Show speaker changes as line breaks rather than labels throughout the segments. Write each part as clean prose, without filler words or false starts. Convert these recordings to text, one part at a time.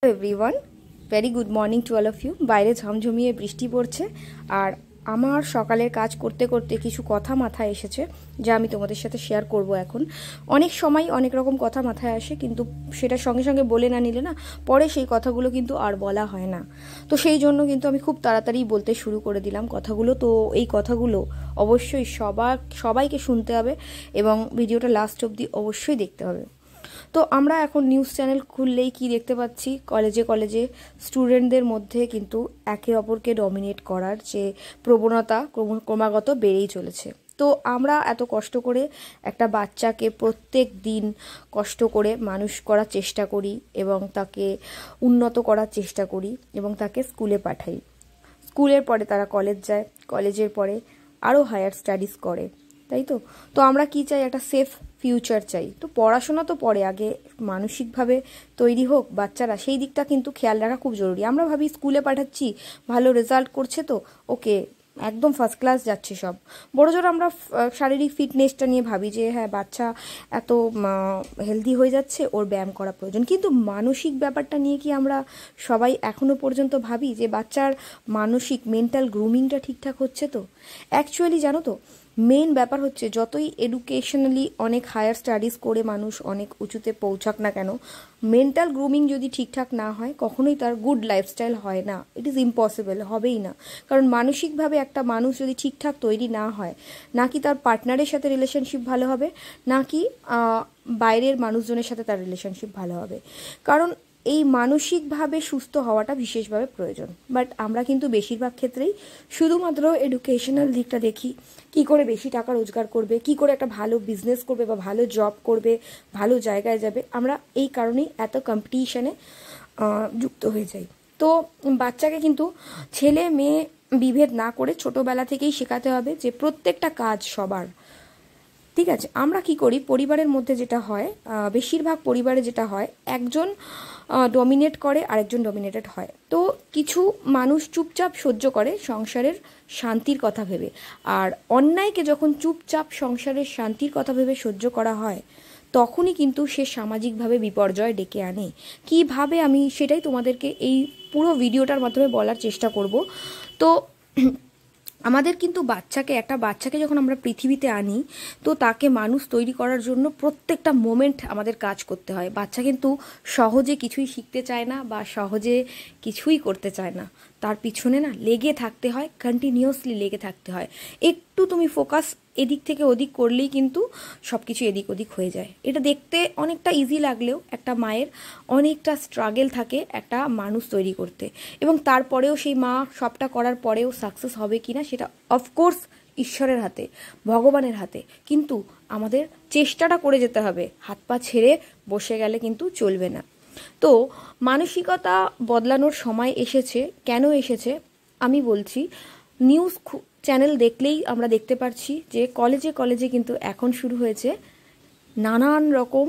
Everyone, very good morning to all of you. বাইরে ঝমঝমিয়ে বৃষ্টি পড়ছে আর আমার সকালের কাজ করতে করতে কিছু কথা মাথায় এসেছে যা আমি তোমাদের সাথে শেয়ার করব। এখন অনেক সময় অনেক রকম কথা মাথায় আসে, কিন্তু সেটা সঙ্গে সঙ্গে বলে না নিলে না পরে সেই কথাগুলো কিন্তু আর বলা হয় না। তো সেই জন্য কিন্তু আমি খুব তাড়াতাড়ি বলতে শুরু করে দিলাম কথাগুলো। তো এই কথাগুলো অবশ্যই সবাইকে শুনতে হবে এবং ভিডিওটা লাস্ট অবধি অবশ্যই দেখতে হবে। তো আমরা এখন নিউজ চ্যানেল খুললেই কি দেখতে পাচ্ছি, কলেজে কলেজে স্টুডেন্টদের মধ্যে কিন্তু একে অপরকে ডমিনেট করার যে প্রবণতা ক্রমাগত বেড়েই চলেছে। তো আমরা এত কষ্ট করে একটা বাচ্চাকে প্রত্যেক দিন কষ্ট করে মানুষ করার চেষ্টা করি এবং তাকে উন্নত করার চেষ্টা করি এবং তাকে স্কুলে পাঠাই। স্কুলের পরে তারা কলেজ যায়, কলেজের পরে আরও হায়ার স্টাডিজ করে, তাই তো। তো আমরা কি চাই? একটা সেফ ফিউচার চাই। তো পড়াশোনা তো পরে, আগে মানসিকভাবে তৈরি হোক বাচ্চারা, সেই দিকটা কিন্তু খেয়াল রাখা খুব জরুরি। আমরা ভাবি স্কুলে পাঠাচ্ছি, ভালো রেজাল্ট করছে, তো ওকে একদম ফার্স্ট ক্লাস যাচ্ছে সব। বড়জোর আমরা শারীরিক ফিটনেসটা নিয়ে ভাবি যে হ্যাঁ বাচ্চা এত হেলদি হয়ে যাচ্ছে, ওর ব্যায়াম করা প্রয়োজন। কিন্তু মানসিক ব্যাপারটা নিয়ে কি আমরা সবাই এখনো পর্যন্ত ভাবি যে বাচ্চার মানসিক মেন্টাল গ্রুমিংটা ঠিকঠাক হচ্ছে? তো অ্যাকচুয়ালি জানো তো, মেইন ব্যাপার হচ্ছে যতই এডুকেশনালি অনেক হায়ার স্টাডিজ করে মানুষ অনেক উঁচুতে পৌঁছাক না কেন, মেন্টাল গ্রুমিং যদি ঠিকঠাক না হয় কখনোই তার গুড লাইফস্টাইল হয় না। ইট ইজ ইম্পসিবল, হবেই না। কারণ মানসিকভাবে একটা মানুষ যদি ঠিকঠাক তৈরি না হয়, নাকি তার পার্টনারের সাথে রিলেশনশিপ ভালো হবে, নাকি বাইরের মানুষজনের সাথে তার রিলেশনশিপ ভালো হবে। কারণ এই মানসিকভাবে সুস্থ হওয়াটা বিশেষভাবে প্রয়োজন। বাট আমরা কিন্তু বেশিরভাগ ক্ষেত্রেই শুধুমাত্র এডুকেশনাল দিকটা দেখি, কি করে বেশি টাকা রোজগার করবে, কি করে একটা ভালো বিজনেস করবে বা ভালো জব করবে, ভালো জায়গায় যাবে। আমরা এই কারণেই এত কম্পিটিশনে যুক্ত হয়ে যাই। তো বাচ্চাকে কিন্তু ছেলে মেয়ে বিভেদ না করে ছোটোবেলা থেকেই শেখাতে হবে যে প্রত্যেকটা কাজ সবার। ঠিক আছে, আমরা কি করি পরিবারের মধ্যে যেটা হয়, বেশিরভাগ পরিবারে যেটা হয়, একজন ডমিনেট করে আরেকজন ডমিনেটেড হয়। তো কিছু মানুষ চুপচাপ সহ্য করে সংসারের শান্তির কথা ভেবে, আর অন্যায়কে যখন চুপচাপ সংসারের শান্তির কথা ভেবে সহ্য করা হয়, তখনই কিন্তু সে সামাজিকভাবে বিপর্যয় ডেকে আনে। কিভাবে, আমি সেটাই তোমাদেরকে এই পুরো ভিডিওটার মাধ্যমে বলার চেষ্টা করব। তো আমাদের কিন্তু একটা বাচ্চাকে যখন আমরা পৃথিবীতে আনি, তো তাকে মানুষ তৈরি করার জন্য প্রত্যেকটা মোমেন্ট আমাদের কাজ করতে হয়। বাচ্চা কিন্তু সহজে কিছুই শিখতে চায় না বা সহজে কিছুই করতে চায় না, তার পিছনে না লেগে থাকতে হয়, কন্টিনিউয়াসলি লেগে থাকতে হয়। একটু তুমি ফোকাস এদিক থেকে ওদিক করলেই কিন্তু সব কিছু এদিক ওদিক হয়ে যায়। এটা দেখতে অনেকটা ইজি লাগলেও একটা মায়ের অনেকটা স্ট্রাগল থাকে একটা মানুষ তৈরি করতে, এবং তারপরেও সেই মা সবটা করার পরেও সাকসেস হবে কিনা সেটা অফকোর্স ঈশ্বরের হাতে, ভগবানের হাতে। কিন্তু আমাদের চেষ্টাটা করে যেতে হবে, হাত পা ছেড়ে বসে গেলে কিন্তু চলবে না। তো মানসিকতা বদলানোর সময় এসেছে। কেন এসেছে আমি বলছি। নিউজ চ্যানেল দেখলেই আমরা দেখতে পাচ্ছি যে কলেজে কলেজে কিন্তু এখন শুরু হয়েছে নানান রকম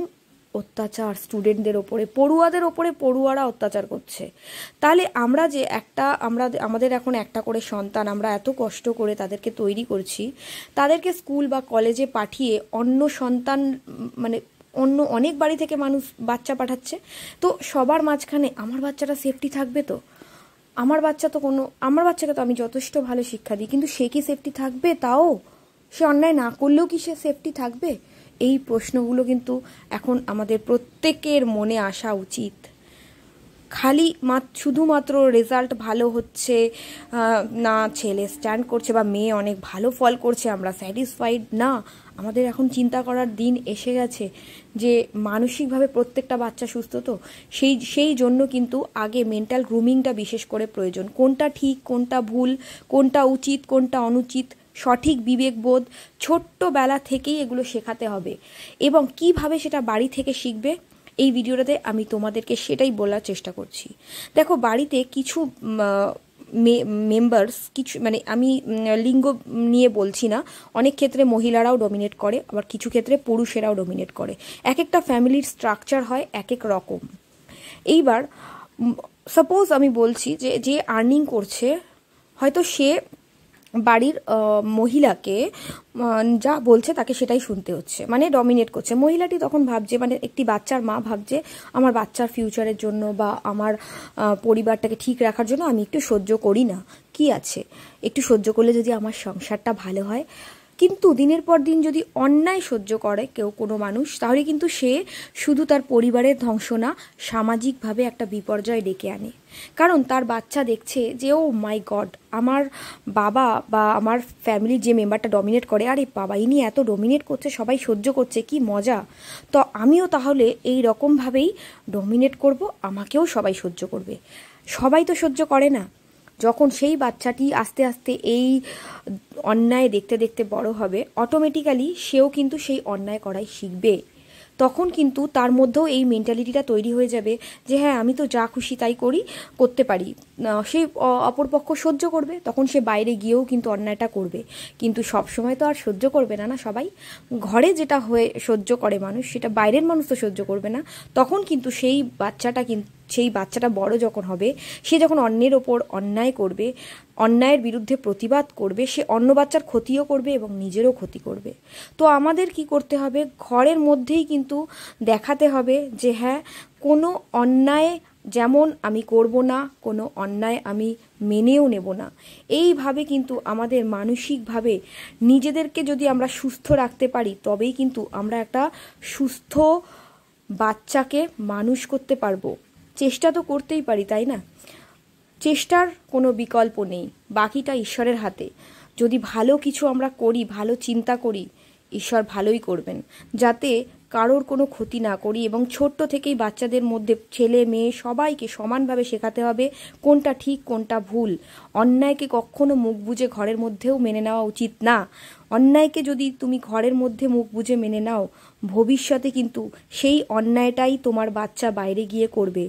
অত্যাচার স্টুডেন্টদের ওপরে, পড়ুয়াদের ওপরে পড়ুয়ারা অত্যাচার করছে। তাহলে আমাদের এখন একটা করে সন্তান, আমরা এত কষ্ট করে তাদেরকে তৈরি করছি, তাদেরকে স্কুল বা কলেজে পাঠিয়ে অন্য সন্তান মানে অন্য অনেক বাড়ি থেকে মানুষ বাচ্চা পাঠাচ্ছে। তো সবার মাঝখানে আমার বাচ্চাটা সেফটি থাকবে? তো আমার বাচ্চাকে তো আমি যথেষ্ট ভালো শিক্ষা দিই, কিন্তু সে কি সেফটি থাকবে? তাও সে অন্যায় না করলেও কি সে সেফটি থাকবে? এই প্রশ্নগুলো কিন্তু এখন আমাদের প্রত্যেকের মনে আসা উচিত। খালি শুধুমাত্র রেজাল্ট ভালো হচ্ছে না, ছেলে স্ট্যান্ড করছে বা মেয়ে অনেক ভালো ফল করছে, আমরা স্যাটিসফাইড না। আমাদের এখন চিন্তা করার দিন এসে গেছে যে মানসিকভাবে প্রত্যেকটা বাচ্চা সুস্থ। তো সেই জন্য কিন্তু আগে মেন্টাল গ্রুমিংটা বিশেষ করে প্রয়োজন। কোনটা ঠিক, কোনটা ভুল, কোনটা উচিত, কোনটা অনুচিত, সঠিক বিবেকবোধ ছোট্টবেলা থেকেই এগুলো শেখাতে হবে। এবং কিভাবে সেটা বাড়ি থেকে শিখবে, এই ভিডিওটাতে আমি তোমাদেরকে সেটাই বলার চেষ্টা করছি। দেখো, বাড়িতে কিছু মেম্বার্স, কিছু আমি লিঙ্গ নিয়ে বলছি না, অনেক ক্ষেত্রে মহিলারাও ডমিনেট করে, আবার কিছু ক্ষেত্রে পুরুষেরাও ডমিনেট করে। এক একটা ফ্যামিলির স্ট্রাকচার হয় এক এক রকম। এইবার সাপোজ আমি বলছি যে আর্নিং করছে, হয়তো সে বাড়ির মহিলাকে যা বলছে তাকে সেটাই শুনতে হচ্ছে, মানে ডমিনেট করছে। মহিলাটি তখন ভাবছে, মানে একটি বাচ্চার মা ভাবছে, আমার বাচ্চার ফিউচারের জন্য বা আমার পরিবারটাকে ঠিক রাখার জন্য আমি একটু সহ্য করি না, কি আছে, একটু সহ্য করলে যদি আমার সংসারটা ভালো হয়। কিন্তু দিনের পর দিন যদি অন্যায় সহ্য করে কেউ কোনো মানুষ, তাহলে কিন্তু সে শুধু তার পরিবারের ধ্বংস না, সামাজিকভাবে একটা বিপর্যয় ডেকে আনে। কারণ তার বাচ্চা দেখছে যে ও মাই গড, আমার বাবা বা আমার ফ্যামিলির যে মেম্বারটা ডমিনেট করে, আরে বাবা ইনি এত ডমিনেট করছে, সবাই সহ্য করছে, কি মজা, তো আমিও তাহলে এই রকমভাবেই ডমিনেট করব, আমাকেও সবাই সহ্য করবে। সবাই তো সহ্য করে না। যখন সেই বাচ্চাটি আস্তে আস্তে এই অন্যায় দেখতে দেখতে বড় হবে, অটোমেটিক্যালি সেও কিন্তু সেই অন্যায় করাই শিখবে। তখন কিন্তু তার মধ্যেও এই মেন্টালিটিটা তৈরি হয়ে যাবে যে হ্যাঁ আমি তো যা খুশি তাই করতে পারি। সে অপরপক্ষ সহ্য করবে, তখন সে বাইরে গিয়েও কিন্তু অন্যায়টা করবে। কিন্তু সব সময় তো আর সহ্য করবে না, না সবাই। ঘরে যেটা হয়ে সহ্য করে মানুষ, সেটা বাইরের মানুষ তো সহ্য করবে না। তখন কিন্তু সেই বাচ্চাটা বড় যখন হবে, সে যখন অন্যের ওপর অন্যায় করবে, অন্যায়ের বিরুদ্ধে প্রতিবাদ করবে, সে অন্য বাচ্চার ক্ষতিও করবে এবং নিজেরও ক্ষতি করবে। তো আমাদের কি করতে হবে, ঘরের মধ্যেই কিন্তু দেখাতে হবে যে হ্যাঁ কোনো অন্যায় যেমন আমি করব না, কোনো অন্যায় আমি মেনেও নেব না। এইভাবে কিন্তু আমাদের মানসিকভাবে নিজেদেরকে যদি আমরা সুস্থ রাখতে পারি, তবেই কিন্তু আমরা একটা সুস্থ বাচ্চাকে মানুষ করতে পারবো। চেষ্টা তো করতেই পারি, তাই না? চেষ্টার কোনো বিকল্প নেই, বাকিটা ঈশ্বরের হাতে। যদি ভালো কিছু আমরা করি, ভালো চিন্তা করি, ঈশ্বর ভালোই করবেন। যাতে কারোর কোনো ক্ষতি না করি, এবং ছোট্ট থেকেই বাচ্চাদের মধ্যে, ছেলে মেয়ে সবাইকে সমানভাবে শেখাতে হবে কোনটা ঠিক কোনটা ভুল। অন্যায়কে কখনো মুখ বুজে ঘরের মধ্যেও মেনে নেওয়া উচিত না। অন্যায়কে যদি তুমি ঘরের মধ্যে মুখ বুজে মেনে নাও, ভবিষ্যতে কিন্তু সেই অন্যায়টাই তোমার বাচ্চা বাইরে গিয়ে করবে,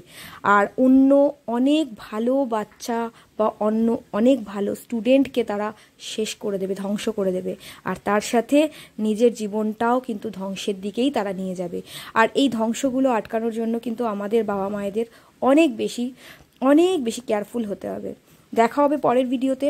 আর অন্য অনেক ভালো বাচ্চা বা অন্য অনেক ভালো স্টুডেন্টকে তারা শেষ করে দেবে, ধ্বংস করে দেবে। আর তার সাথে নিজের জীবনটাও কিন্তু ধ্বংসের দিকেই তারা নিয়ে যাবে। আর এই ধ্বংসগুলো আটকানোর জন্য কিন্তু আমাদের বাবা মায়েদের অনেক বেশি কেয়ারফুল হতে হবে। দেখা হবে পরের ভিডিওতে।